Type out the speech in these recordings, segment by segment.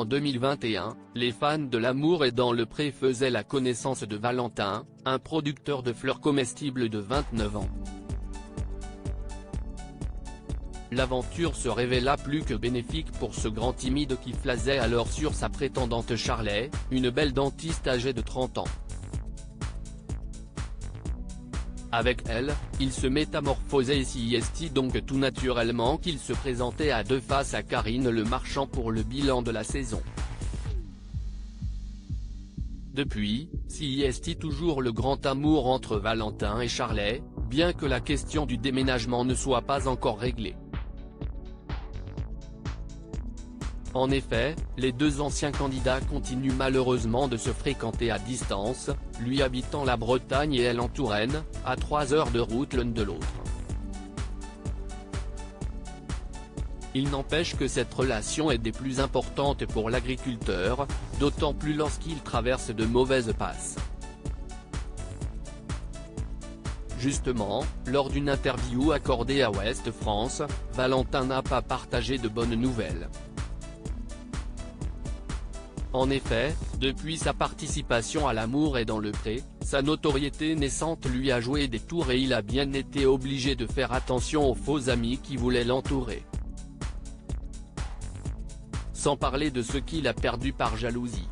En 2021, les fans de L'amour est dans le pré faisaient la connaissance de Valentin, un producteur de fleurs comestibles de 29 ans. L'aventure se révéla plus que bénéfique pour ce grand timide qui flasait alors sur sa prétendante Charley, une belle dentiste âgée de 30 ans. Avec elle, il se métamorphosait si est donc tout naturellement qu'il se présentait à deux face à Karine Le Marchand pour le bilan de la saison. Depuis, si est toujours le grand amour entre Valentin et Charley, bien que la question du déménagement ne soit pas encore réglée. En effet, les deux anciens candidats continuent malheureusement de se fréquenter à distance, lui habitant la Bretagne et elle en Touraine, à 3 heures de route l'un de l'autre. Il n'empêche que cette relation est des plus importantes pour l'agriculteur, d'autant plus lorsqu'il traverse de mauvaises passes. Justement, lors d'une interview accordée à Ouest France, Valentin n'a pas partagé de bonnes nouvelles. En effet, depuis sa participation à L'amour est dans le pré, sa notoriété naissante lui a joué des tours et il a bien été obligé de faire attention aux faux amis qui voulaient l'entourer. Sans parler de ce qu'il a perdu par jalousie.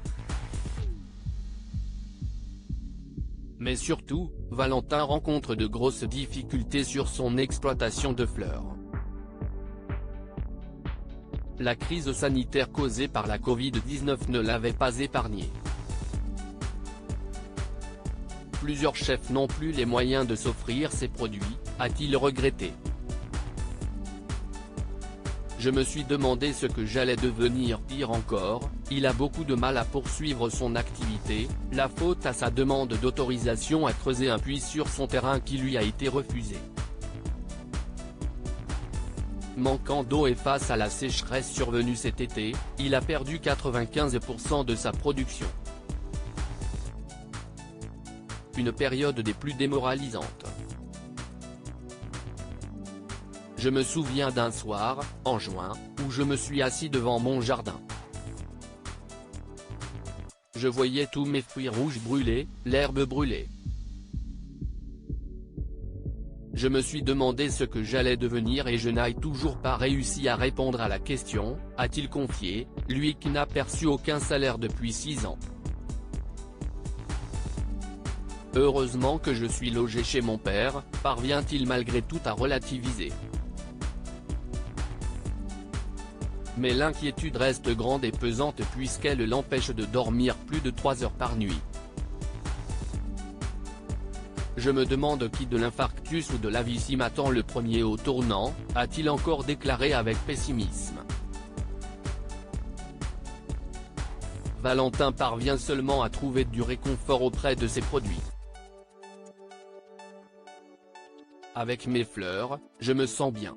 Mais surtout, Valentin rencontre de grosses difficultés sur son exploitation de fleurs. La crise sanitaire causée par la Covid-19 ne l'avait pas épargné. Plusieurs chefs n'ont plus les moyens de s'offrir ces produits, a-t-il regretté. Je me suis demandé ce que j'allais devenir. Pire encore, il a beaucoup de mal à poursuivre son activité, la faute à sa demande d'autorisation à creuser un puits sur son terrain qui lui a été refusé. Manquant d'eau et face à la sécheresse survenue cet été, il a perdu 95% de sa production. Une période des plus démoralisantes. Je me souviens d'un soir, en juin, où je me suis assis devant mon jardin. Je voyais tous mes fruits rouges brûlés, l'herbe brûlée. Je me suis demandé ce que j'allais devenir et je n'ai toujours pas réussi à répondre à la question, a-t-il confié, lui qui n'a perçu aucun salaire depuis 6 ans. Heureusement que je suis logé chez mon père, parvient-il malgré tout à relativiser. Mais l'inquiétude reste grande et pesante puisqu'elle l'empêche de dormir plus de 3 heures par nuit. Je me demande qui de l'infarctus ou de la vie m'attend le premier au tournant, a-t-il encore déclaré avec pessimisme. Valentin parvient seulement à trouver du réconfort auprès de ses produits. Avec mes fleurs, je me sens bien.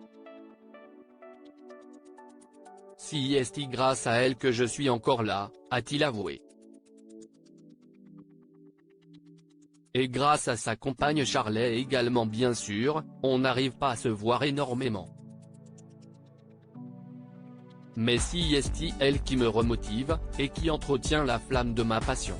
Si est grâce à elle que je suis encore là, a-t-il avoué. Et grâce à sa compagne Charley également bien sûr, on n'arrive pas à se voir énormément. Mais si est elle qui me remotive, et qui entretient la flamme de ma passion.